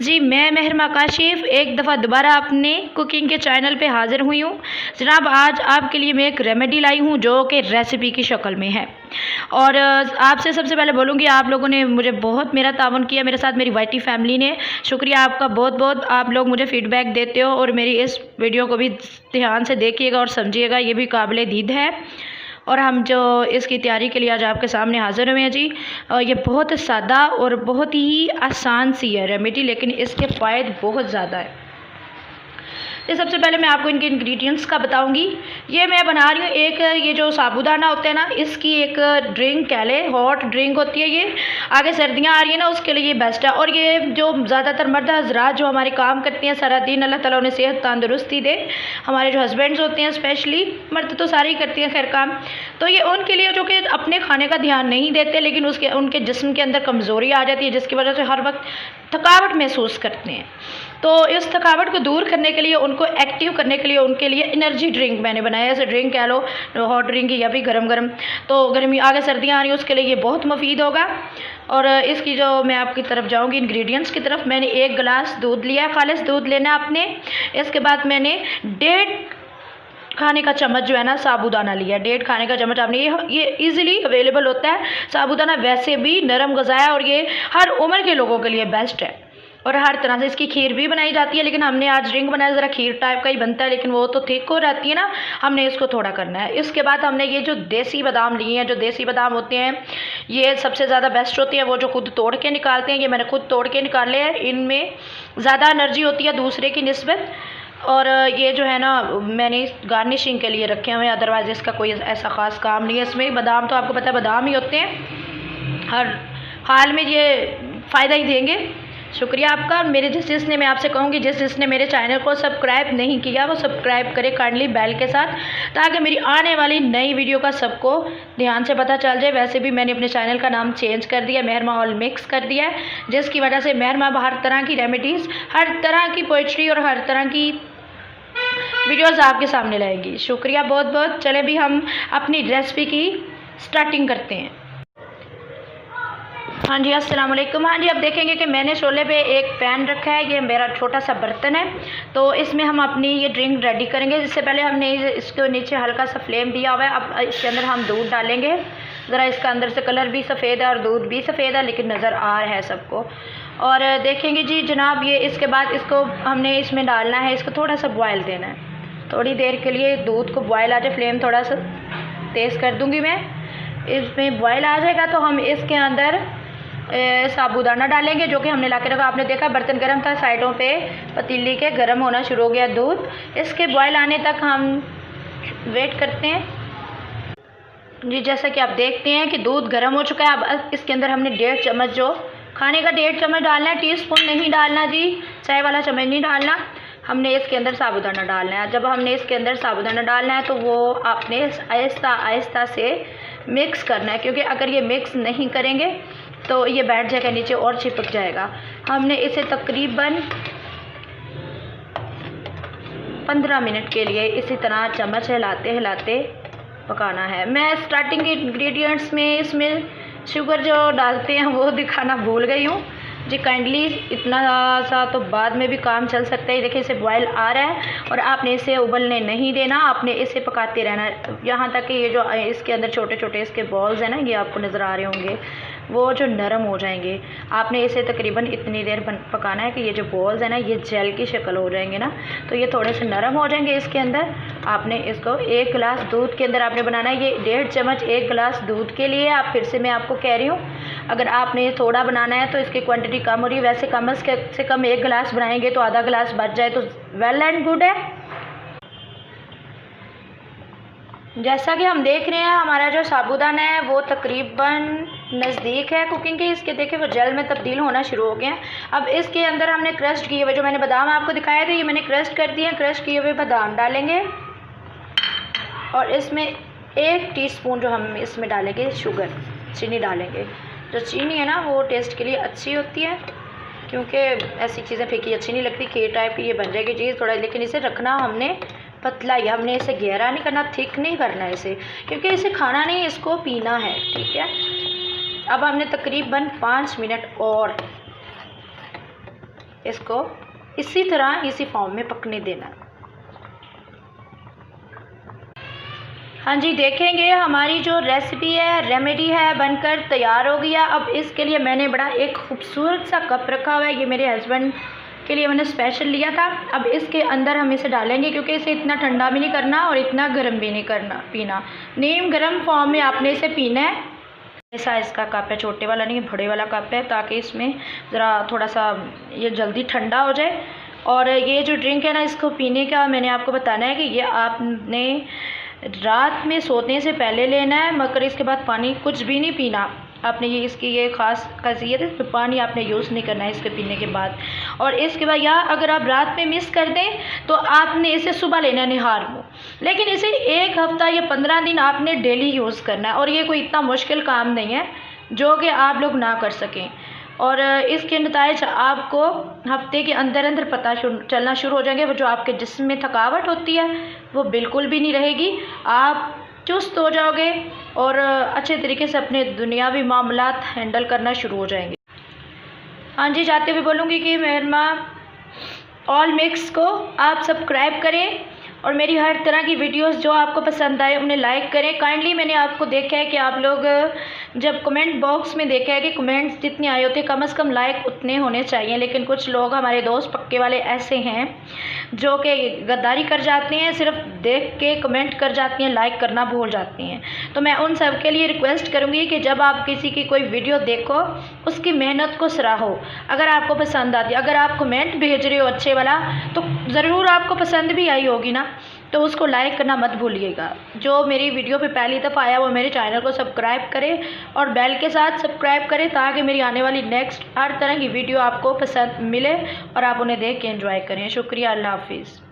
जी, मैं महरमा काशिफ़ एक दफ़ा दोबारा अपने कुकिंग के चैनल पे हाज़िर हुई हूँ। जनाब, आज आपके लिए मैं एक रेमेडी लाई हूँ जो कि रेसिपी की शक्ल में है। और आपसे सबसे पहले बोलूँगी, आप लोगों ने मुझे बहुत मेरा ताउन किया, मेरे साथ मेरी वाइटी फैमिली ने। शुक्रिया आपका बहुत-बहुत। आप लोग मुझे फ़ीडबैक देते हो और मेरी इस वीडियो को भी ध्यान से देखिएगा और समझिएगा, ये भी काबिल-ए-दीद है। और हम जो इसकी तैयारी के लिए आज आपके सामने हाज़िर हुए हैं जी। ये बहुत सादा और बहुत ही आसान सी है रेमेडी, लेकिन इसके फ़ायदे बहुत ज़्यादा है। तो सबसे पहले मैं आपको इनके इंग्रेडिएंट्स का बताऊंगी। ये मैं बना रही हूँ एक, ये जो साबूदाना होता है ना, इसकी एक ड्रिंक कह ले, हॉट ड्रिंक होती है ये। आगे सर्दियाँ आ रही है ना, उसके लिए ये बेस्ट है। और ये जो ज़्यादातर मर्द हज़रात जो हमारे काम करते हैं सारा दिन, अल्लाह ताला उन्हें सेहत तंदुरुस्ती दे। हमारे जो हस्बैंड्स होते हैं, स्पेशली मर्द तो सारे ही करते हैं खैर काम, तो ये उनके लिए जो कि अपने खाने का ध्यान नहीं देते, लेकिन उनके जिस्म के अंदर कमज़ोरी आ जाती है, जिसकी वजह से हर वक्त थकावट महसूस करते हैं। तो इस थकावट को दूर करने के लिए, उनको एक्टिव करने के लिए, उनके लिए एनर्जी ड्रिंक मैंने बनाया है। ऐसे ड्रिंक कह लो, हॉट ड्रिंक या भी गरम गरम। तो गर्मी आगे सर्दियाँ आ रही हैं, उसके लिए ये बहुत मुफीद होगा। और इसकी जो मैं आपकी तरफ जाऊंगी इंग्रेडिएंट्स की तरफ, मैंने 1 गिलास दूध लिया, खालिस दूध लेना आपने। इसके बाद मैंने 1.5 खाने का चम्मच जो है ना साबूदाना लिया, 1.5 खाने का चम्मच आपने। ये इजीली अवेलेबल होता है साबूदाना, वैसे भी नरम ग़िज़ा है और ये हर उम्र के लोगों के लिए बेस्ट है। और हर तरह से इसकी खीर भी बनाई जाती है, लेकिन हमने आज ड्रिंक बनाया, ज़रा खीर टाइप का ही बनता है, लेकिन वो तो थिक हो जाती है ना, हमने इसको थोड़ा करना है। इसके बाद हमने ये जो देसी बादाम लिए हैं, जो देसी बादाम होते हैं ये सबसे ज़्यादा बेस्ट होती है, वो जो खुद तोड़ के निकालते हैं। ये मैंने खुद तोड़ के निकाले हैं, इनमें ज़्यादा एनर्जी होती है दूसरे की निस्बत। और ये जो है ना, मैंने गार्निशिंग के लिए रखे हुए हैं, अदरवाइज़ इसका कोई ऐसा ख़ास काम नहीं है इसमें। बादाम तो आपको पता है बादाम ही होते हैं, हर हाल में ये फ़ायदा ही देंगे। शुक्रिया आपका। मेरे जिसने, मैं आपसे कहूँगी, जिसने मेरे चैनल को सब्सक्राइब नहीं किया वो सब्सक्राइब करे काइंडली बेल के साथ, ताकि मेरी आने वाली नई वीडियो का सबको ध्यान से पता चल जाए। वैसे भी मैंने अपने चैनल का नाम चेंज कर दिया, महरमा ऑल मिक्स कर दिया है, जिसकी वजह से महरमा हर तरह की रेमेडीज़, हर तरह की पोइट्री और हर तरह की वीडियोज़ आपके सामने लाएगी। शुक्रिया बहुत बहुत। चले भी हम अपनी रेसिपी की स्टार्टिंग करते हैं। हाँ जी, अस्सलाम वालेकुम। हाँ जी, अब देखेंगे कि मैंने शोले पे एक पैन रखा है, ये मेरा छोटा सा बर्तन है। तो इसमें हम अपनी ये ड्रिंक रेडी करेंगे। इससे पहले हमने इसको नीचे हल्का सा फ्लेम दिया हुआ है। अब इसके अंदर हम दूध डालेंगे। ज़रा इसका अंदर से कलर भी सफ़ेद है और दूध भी सफ़ेद है, लेकिन नज़र आ रहा है सबको। और देखेंगे जी जनाब, ये इसके बाद इसको हमने इसमें डालना है, इसको थोड़ा सा बॉयल देना है। थोड़ी देर के लिए दूध को बॉयल आ जाए, फ्लेम थोड़ा सा तेज़ कर दूँगी मैं। इसमें बॉयल आ जाएगा तो हम इसके अंदर साबूदाना डालेंगे, जो कि हमने ला के रखा। आपने देखा बर्तन गर्म था, साइडों पे पतीली के गर्म होना शुरू हो गया दूध। इसके बॉयल आने तक हम वेट करते हैं जी। जैसा कि आप देखते हैं कि दूध गर्म हो चुका है। अब इसके अंदर हमने 1.5 चम्मच, जो खाने का 1.5 चम्मच डालना है, टीस्पून नहीं डालना जी, चाय वाला चम्मच नहीं डालना। हमने इसके अंदर साबूदाना डालना है। जब हमने इसके अंदर साबूदाना डालना है तो वो आपने आहिस्ता आहिस्ता से मिक्स करना है, क्योंकि अगर ये मिक्स नहीं करेंगे तो ये बैठ जाएगा नीचे और चिपक जाएगा। हमने इसे तकरीबन 15 मिनट के लिए इसी तरह चम्मच हिलाते हिलाते पकाना है। मैं स्टार्टिंग के इंग्रेडिएंट्स में इसमें शुगर जो डालते हैं वो दिखाना भूल गई हूँ जी। काइंडली इतना सा तो बाद में भी काम चल सकता है। देखिए इसे बॉयल आ रहा है और आपने इसे उबलने नहीं देना, आपने इसे पकाते रहना है यहाँ तक कि ये जो इसके अंदर छोटे छोटे इसके बॉल्स हैं ना, ये आपको नज़र आ रहे होंगे, वो जो नरम हो जाएंगे। आपने इसे तकरीबन इतनी देर पकाना है कि ये जो बॉल्स हैं ना, ये जेल की शक्ल हो जाएंगे ना, तो ये थोड़े से नरम हो जाएंगे। इसके अंदर आपने इसको 1 गिलास दूध के अंदर आपने बनाना है। ये 1.5 चम्मच 1 गिलास दूध के लिए। आप फिर से मैं आपको कह रही हूँ, अगर आपने थोड़ा बनाना है तो इसकी क्वांटिटी कम हो रही है। वैसे कम से कम 1 गिलास बनाएंगे तो आधा गिलास बच जाए तो वेल एंड गुड है। जैसा कि हम देख रहे हैं हमारा जो साबूदाना है वो तकरीबन नज़दीक है कुकिंग के। इसके देखें वो जेल में तब्दील होना शुरू हो गए हैं। अब इसके अंदर हमने क्रस्ट किए हुए, जो मैंने बादाम आपको दिखाए थे, ये मैंने क्रस्ट कर दिए हैं। क्रस्ट किए हुए बादाम डालेंगे और इसमें 1 टीस्पून जो हम इसमें डालेंगे शुगर, चीनी डालेंगे। जो चीनी है ना वो टेस्ट के लिए अच्छी होती है, क्योंकि ऐसी चीज़ें फीकी अच्छी नहीं लगती। खीर टाइप की ये बन जाएगी चीज़ थोड़ा, लेकिन इसे रखना हमने पतला ही, हमने इसे गहरा नहीं करना, थिक नहीं करना इसे, क्योंकि इसे खाना नहीं, इसको पीना है, ठीक है। अब हमने तकरीबन 5 मिनट और इसको इसी तरह इसी फॉर्म में पकने देना। हाँ जी, देखेंगे हमारी जो रेसिपी है, रेमेडी है, बनकर तैयार हो गया। अब इसके लिए मैंने बड़ा एक खूबसूरत सा कप रखा हुआ है, ये मेरे हस्बैंड के लिए मैंने स्पेशल लिया था। अब इसके अंदर हम इसे डालेंगे, क्योंकि इसे इतना ठंडा भी नहीं करना और इतना गर्म भी नहीं करना पीना, नीम गर्म फॉर्म में आपने इसे पीना है। साइज़ का कप है, छोटे वाला नहीं, बड़े वाला कप है, ताकि इसमें ज़रा थोड़ा सा ये जल्दी ठंडा हो जाए। और ये जो ड्रिंक है ना, इसको पीने का मैंने आपको बताना है कि ये आपने रात में सोने से पहले लेना है, मगर इसके बाद पानी कुछ भी नहीं पीना आपने। ये इसकी ये ख़ास खासियत है, तो पानी आपने यूज़ नहीं करना है इसके पीने के बाद। और इसके बाद या अगर आप रात में मिस कर दें तो आपने इसे सुबह लेना है निहार मुँह, लेकिन इसे 1 हफ़्ता या 15 दिन आपने डेली यूज़ करना है। और ये कोई इतना मुश्किल काम नहीं है जो कि आप लोग ना कर सकें। और इसके नताइज आपको हफ्ते के अंदर अंदर पता चलना शुरू हो जाएंगे। वो जो आपके जिस्म में थकावट होती है वो बिल्कुल भी नहीं रहेगी, आप चुस्त हो जाओगे और अच्छे तरीके से अपने दुनियावी मामलात हैंडल करना शुरू हो जाएंगे। हाँ जी, जाते हुए बोलूँगी कि मेहरमा ऑल मिक्स को आप सब्सक्राइब करें और मेरी हर तरह की वीडियोस जो आपको पसंद आए उन्हें लाइक करें। काइंडली मैंने आपको देखा है कि आप लोग जब कमेंट बॉक्स में देखा है कि कमेंट्स जितने आए होते हैं कम से कम लाइक उतने होने चाहिए, लेकिन कुछ लोग हमारे दोस्त पक्के वाले ऐसे हैं जो कि गद्दारी कर जाते हैं, सिर्फ देख के कमेंट कर जाती हैं, लाइक करना भूल जाती हैं। तो मैं उन सब के लिए रिक्वेस्ट करूँगी कि जब आप किसी की कोई वीडियो देखो उसकी मेहनत को सराहो। अगर आपको पसंद आती है, अगर आप कमेंट भेज रहे हो अच्छे वाला, तो ज़रूर आपको पसंद भी आई होगी ना, तो उसको लाइक करना मत भूलिएगा। जो मेरी वीडियो पे पहली दफ़ा आया वो मेरे चैनल को सब्सक्राइब करे और बेल के साथ सब्सक्राइब करें, ताकि मेरी आने वाली नेक्स्ट हर तरह की वीडियो आपको पसंद मिले और आप उन्हें देख के एंजॉय करें। शुक्रिया, अल्लाह हाफिज़।